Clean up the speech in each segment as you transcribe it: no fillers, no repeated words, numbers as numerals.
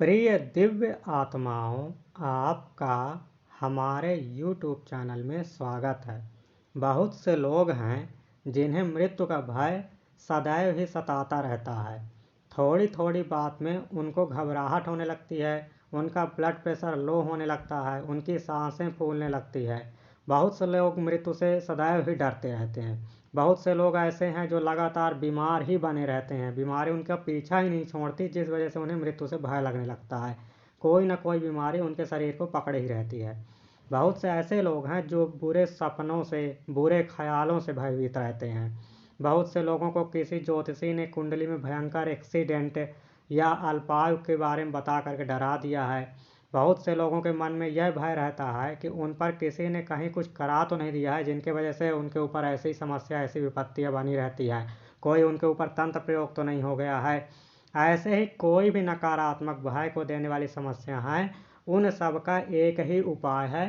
प्रिय दिव्य आत्माओं, आपका हमारे YouTube चैनल में स्वागत है। बहुत से लोग हैं जिन्हें मृत्यु का भय सदैव ही सताता रहता है। थोड़ी थोड़ी बात में उनको घबराहट होने लगती है, उनका ब्लड प्रेशर लो होने लगता है, उनकी सांसें फूलने लगती है। बहुत से लोग मृत्यु से सदैव ही डरते रहते हैं। बहुत से लोग ऐसे हैं जो लगातार बीमार ही बने रहते हैं, बीमारी उनका पीछा ही नहीं छोड़ती, जिस वजह से उन्हें मृत्यु से भय लगने लगता है। कोई ना कोई बीमारी उनके शरीर को पकड़े ही रहती है। बहुत से ऐसे लोग हैं जो बुरे सपनों से, बुरे ख्यालों से भयभीत रहते हैं। बहुत से लोगों को किसी ज्योतिषी ने कुंडली में भयंकर एक्सीडेंट या अल्पायु के बारे में बता करके डरा दिया है। बहुत से लोगों के मन में यह भय रहता है कि उन पर किसी ने कहीं कुछ करा तो नहीं दिया है, जिनके वजह से उनके ऊपर ऐसी समस्या, ऐसी विपत्तियां बनी रहती है। कोई उनके ऊपर तंत्र प्रयोग तो नहीं हो गया है। ऐसे ही कोई भी नकारात्मक भय को देने वाली समस्या है, उन सब का एक ही उपाय है।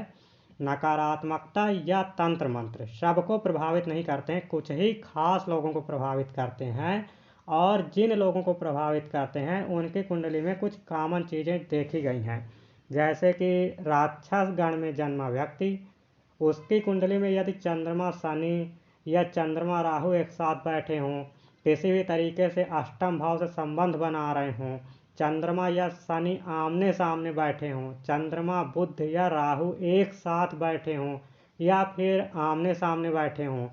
नकारात्मकता या तंत्र मंत्र सबको प्रभावित नहीं करते हैं, कुछ ही खास लोगों को प्रभावित करते हैं। और जिन लोगों को प्रभावित करते हैं उनकी कुंडली में कुछ कॉमन चीज़ें देखी गई हैं। जैसे कि राक्षस गण में जन्मा व्यक्ति, उसकी कुंडली में यदि चंद्रमा शनि या चंद्रमा राहु एक साथ बैठे हों, किसी भी तरीके से अष्टम भाव से संबंध बना रहे हों, चंद्रमा या शनि आमने सामने बैठे हों, चंद्रमा बुध या राहु एक साथ बैठे हों या फिर आमने सामने बैठे हों,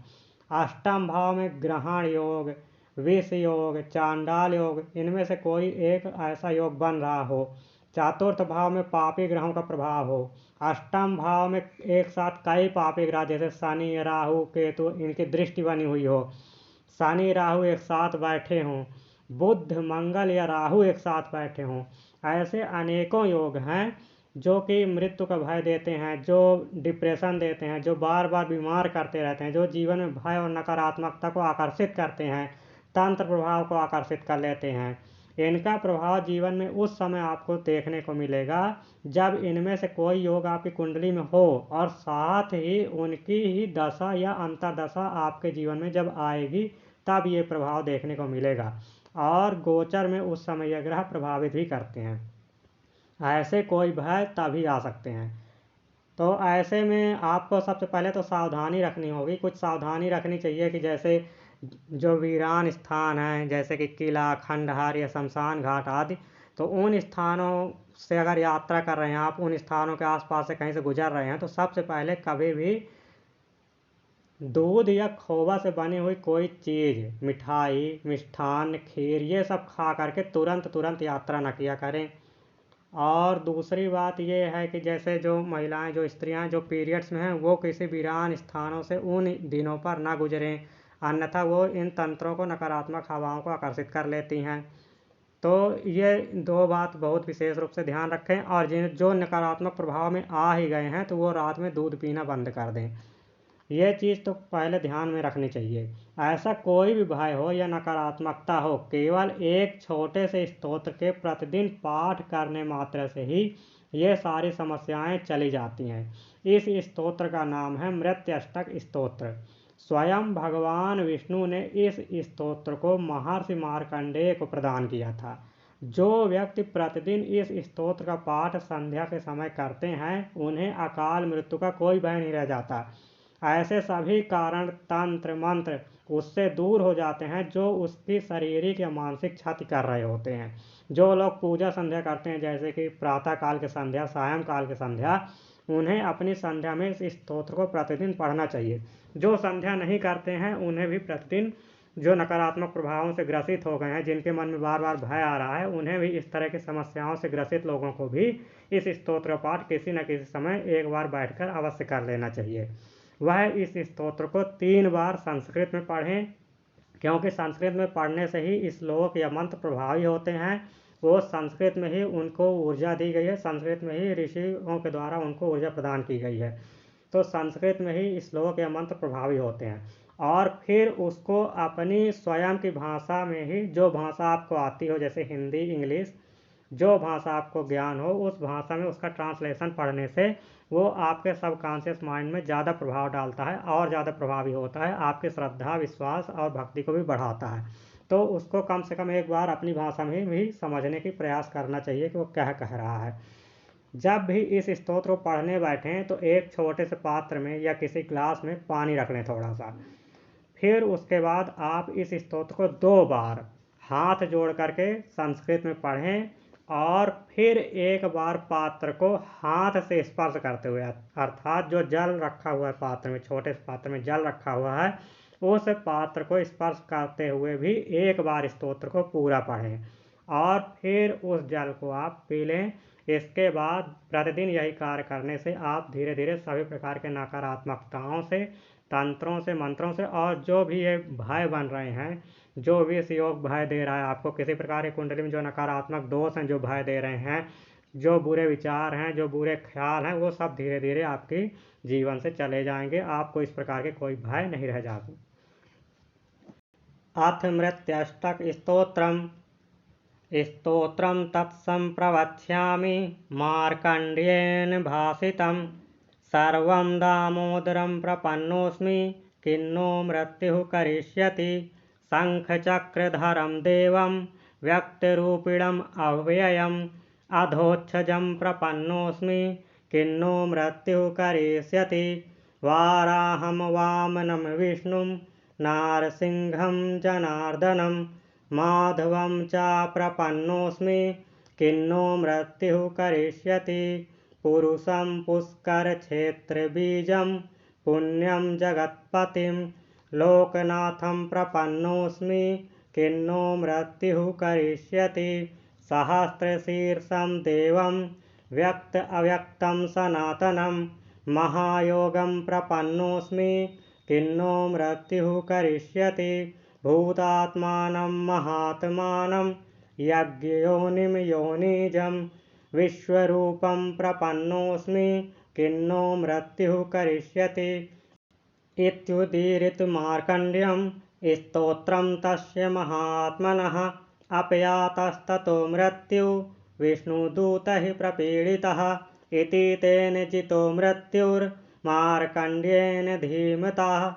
अष्टम भाव में ग्रहण योग, विष योग, चांडाल योग, इनमें से कोई एक ऐसा योग बन रहा हो, चतुर्थ भाव में पापी ग्रहों का प्रभाव हो, अष्टम भाव में एक साथ कई पापी ग्रह जैसे शनि, राहु, केतु, इनकी दृष्टि बनी हुई हो, शनि राहु एक साथ बैठे हों, बुध मंगल या राहु एक साथ बैठे हों, ऐसे अनेकों योग हैं जो कि मृत्यु का भय देते हैं, जो डिप्रेशन देते हैं, जो बार बार बीमार करते रहते हैं, जो जीवन में भय और नकारात्मकता को आकर्षित करते हैं, तंत्र प्रभाव को आकर्षित कर लेते हैं। इनका प्रभाव जीवन में उस समय आपको देखने को मिलेगा जब इनमें से कोई योग आपकी कुंडली में हो और साथ ही उनकी ही दशा या अंतर्दशा आपके जीवन में जब आएगी, तब ये प्रभाव देखने को मिलेगा। और गोचर में उस समय यह ग्रह प्रभावित भी करते हैं। ऐसे कोई भय तभी आ सकते हैं। तो ऐसे में आपको सबसे पहले तो सावधानी रखनी होगी। कुछ सावधानी रखनी चाहिए कि जैसे जो वीरान स्थान हैं, जैसे कि किला, खंडहर या शमशान घाट आदि, तो उन स्थानों से अगर यात्रा कर रहे हैं आप, उन स्थानों के आसपास से कहीं से गुजर रहे हैं, तो सबसे पहले कभी भी दूध या खोवा से बनी हुई कोई चीज़, मिठाई, मिष्ठान, खीर, ये सब खा करके तुरंत यात्रा न किया करें। और दूसरी बात ये है कि जैसे जो महिलाएं, जो स्त्रियां जो पीरियड्स में हैं, वो किसी वीरान स्थानों से उन दिनों पर ना गुजरें, अन्यथा वो इन तंत्रों को, नकारात्मक हवाओं को आकर्षित कर लेती हैं। तो ये दो बात बहुत विशेष रूप से ध्यान रखें। और जिन जो नकारात्मक प्रभाव में आ ही गए हैं तो वो रात में दूध पीना बंद कर दें। ये चीज़ तो पहले ध्यान में रखनी चाहिए। ऐसा कोई भी भय हो या नकारात्मकता हो, केवल एक छोटे से स्तोत्र के प्रतिदिन पाठ करने मात्र से ही ये सारी समस्याएं चली जाती हैं। इस स्तोत्र का नाम है मृत्युष्टक स्तोत्र। स्वयं भगवान विष्णु ने इस स्तोत्र को महर्षि मार्कंडेय को प्रदान किया था। जो व्यक्ति प्रतिदिन इस स्तोत्र का पाठ संध्या के समय करते हैं, उन्हें अकाल मृत्यु का कोई भय नहीं रह जाता। ऐसे सभी कारण, तंत्र मंत्र उससे दूर हो जाते हैं जो उसकी शारीरिक या मानसिक क्षति कर रहे होते हैं। जो लोग पूजा संध्या करते हैं, जैसे कि प्रातः काल की संध्या, सायं काल की संध्या, उन्हें अपनी संध्या में इस स्तोत्र को प्रतिदिन पढ़ना चाहिए। जो संध्या नहीं करते हैं उन्हें भी प्रतिदिन, जो नकारात्मक प्रभावों से ग्रसित हो गए हैं, जिनके मन में बार बार भय आ रहा है, उन्हें भी, इस तरह की समस्याओं से ग्रसित लोगों को भी इस स्तोत्र पाठ किसी न किसी समय एक बार बैठकर अवश्य कर लेना चाहिए। वह इस स्तोत्र को 3 बार संस्कृत में पढ़ें, क्योंकि संस्कृत में पढ़ने से ही श्लोक या मंत्र प्रभावी होते हैं। वो संस्कृत में ही उनको ऊर्जा दी गई है, संस्कृत में ही ऋषियों के द्वारा उनको ऊर्जा प्रदान की गई है। तो संस्कृत में ही श्लोक या मंत्र प्रभावी होते हैं। और फिर उसको अपनी स्वयं की भाषा में ही, जो भाषा आपको आती हो, जैसे हिंदी, इंग्लिश, जो भाषा आपको ज्ञान हो, उस भाषा में उसका ट्रांसलेशन पढ़ने से वो आपके सबकॉन्शियस माइंड में ज़्यादा प्रभाव डालता है और ज़्यादा प्रभावी होता है, आपकी श्रद्धा, विश्वास और भक्ति को भी बढ़ाता है। तो उसको कम से कम एक बार अपनी भाषा में भी समझने की प्रयास करना चाहिए कि वो क्या कह रहा है। जब भी इस स्तोत्र को पढ़ने बैठें तो एक छोटे से पात्र में या किसी ग्लास में पानी रख लें थोड़ा सा। फिर उसके बाद आप इस स्तोत्र को 2 बार हाथ जोड़ करके संस्कृत में पढ़ें और फिर एक बार पात्र को हाथ से स्पर्श करते हुए, अर्थात जो जल रखा हुआ है पात्र में, छोटे से पात्र में जल रखा हुआ है, उस पात्र को स्पर्श करते हुए भी एक बार स्तोत्र को पूरा पढ़ें और फिर उस जल को आप पी लें। इसके बाद प्रतिदिन यही कार्य करने से आप धीरे धीरे सभी प्रकार के नकारात्मकताओं से, तंत्रों से, मंत्रों से और जो भी ये भय बन रहे हैं, जो भी इस योग भय दे रहा है आपको, किसी प्रकार की कुंडली में जो नकारात्मक दोष हैं जो भय दे रहे हैं, जो बुरे विचार हैं, जो बुरे ख्याल हैं, वो सब धीरे धीरे आपके जीवन से चले जाएंगे। आपको इस प्रकार के कोई भय नहीं रह जाते। अथ मृत्यष्टक स्तोत्रं तत्संप्रवक्ष्यामि मार्कण्डेयेन भासितं सर्वं दामोदरं प्रपन्नोऽस्मि किन्नो मृत्युः करिष्यति शङ्खचक्रधरं देवं व्यक्तरूपिणम् अव्ययम् अधोक्षजं प्रपन्नोऽस्मि किन्नो मृत्युः करिष्यति वाराहं वामनं विष्णुं नारसिंहं जनार्दनं माधवं च प्रपन्नोऽस्मि किन्नो मृत्युः करिष्यति पुरुषं पुष्करक्षेत्रबीजं पुण्यं जगत्पतिं लोकनाथं प्रपन्नोऽस्मि किन्नो मृत्युः करिष्यति सहस्रशीर्षं देवं व्यक्त अव्यक्तं सनातनं महायोगं प्रपन्नोऽस्मि किन्नो मृत्युः करिष्यति भूतात्मानं महात्मानं यज्ञयोनिं योनिजं विश्वरूपं प्रपन्नोऽस्मि किन्नो मृत्युः करिष्यति इत्युदीरित मार्कण्डेयं स्तोत्रं तस्य महात्मनः अपयातस्ततो मृत्युः विष्णुदूतैः प्रपीडितः इति तेन जितो मृत्युर्मार्कण्डेयेन धीमतः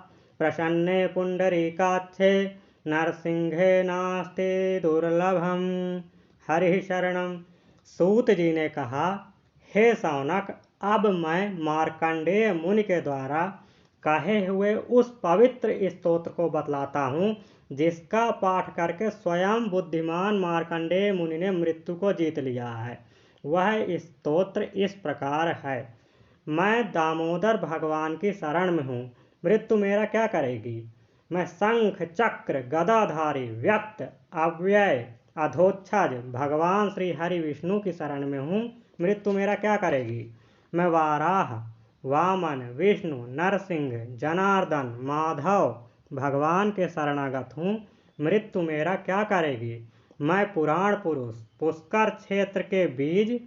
प्रसन्ने पुण्डरीकाक्षे नरसिंहे नास्ति दुर्लभम। हरि शरणम। सूत जी ने कहा, हे शौनक, अब मैं मार्कण्डेय मुनि के द्वारा कहे हुए उस पवित्र स्तोत्र को बतलाता हूँ जिसका पाठ करके स्वयं बुद्धिमान मार्कण्डेय मुनि ने मृत्यु को जीत लिया है। वह स्तोत्र इस प्रकार है। मैं दामोदर भगवान की शरण में हूँ, मृत्यु मेरा क्या करेगी। मैं शंख चक्र गदाधारी व्यक्त अव्यय अधोक्षज भगवान श्री हरि विष्णु की शरण में हूँ, मृत्यु मेरा क्या करेगी। मैं वाराह, वामन, विष्णु, नरसिंह, जनार्दन, माधव भगवान के शरणागत हूँ, मृत्यु मेरा क्या करेगी। मैं पुराण पुरुष पुष्कर क्षेत्र के बीज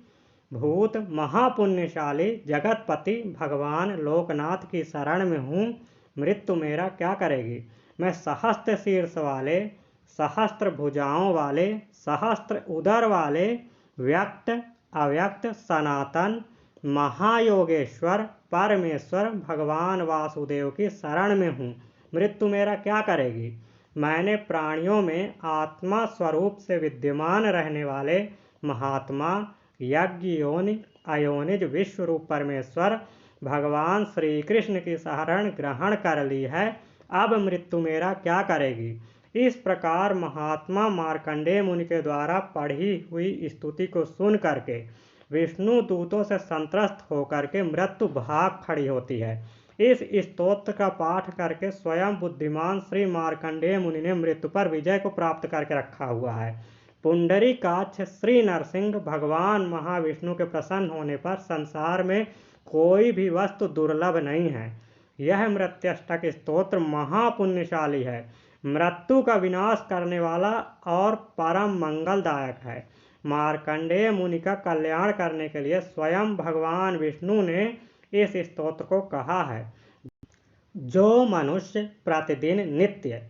भूत महापुण्यशाली जगतपति भगवान लोकनाथ की शरण में हूँ, मृत्यु मेरा क्या करेगी। मैं सहस्त्र शीर्ष वाले, सहस्त्र भुजाओं वाले, सहस्त्र उदर वाले व्यक्त अव्यक्त सनातन महायोगेश्वर परमेश्वर भगवान वासुदेव की शरण में हूँ, मृत्यु मेरा क्या करेगी। मैंने प्राणियों में आत्मा स्वरूप से विद्यमान रहने वाले महात्मा यज्ञ योनि अयोनिज विश्व रूप परमेश्वर भगवान श्री कृष्ण की शरण ग्रहण कर ली है, अब मृत्यु मेरा क्या करेगी। इस प्रकार महात्मा मार्कण्डेय मुनि के द्वारा पढ़ी हुई स्तुति को सुन करके विष्णु दूतों से संत्रस्त होकर के मृत्यु भाग खड़ी होती है। इस स्तोत्र का पाठ करके स्वयं बुद्धिमान श्री मार्कण्डेय मुनि ने मृत्यु पर विजय को प्राप्त करके रखा हुआ है। पुंडरीकाक्ष श्री नरसिंह भगवान महाविष्णु के प्रसन्न होने पर संसार में कोई भी वस्तु दुर्लभ नहीं है। यह मृत्यष्टक स्तोत्र महापुण्यशाली है, मृत्यु का विनाश करने वाला और परम मंगलदायक है। मार्कण्डेय मुनि का कल्याण करने के लिए स्वयं भगवान विष्णु ने इस स्तोत्र को कहा है। जो मनुष्य प्रतिदिन नित्य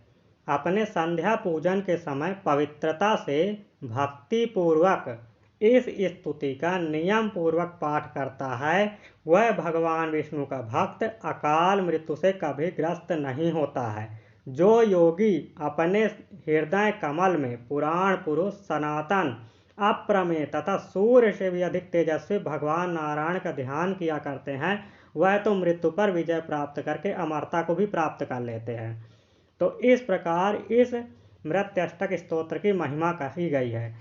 अपने संध्या पूजन के समय पवित्रता से भक्ति पूर्वक इस स्तुति का नियम पूर्वक पाठ करता है, वह भगवान विष्णु का भक्त अकाल मृत्यु से कभी ग्रस्त नहीं होता है। जो योगी अपने हृदय कमल में पुराण पुरुष सनातन अप्रमेय तथा सूर्य से भी अधिक तेजस्वी भगवान नारायण का ध्यान किया करते हैं, वह तो मृत्यु पर विजय प्राप्त करके अमरता को भी प्राप्त कर लेते हैं। तो इस प्रकार इस मृत्युष्टक स्तोत्र की महिमा कही गई है।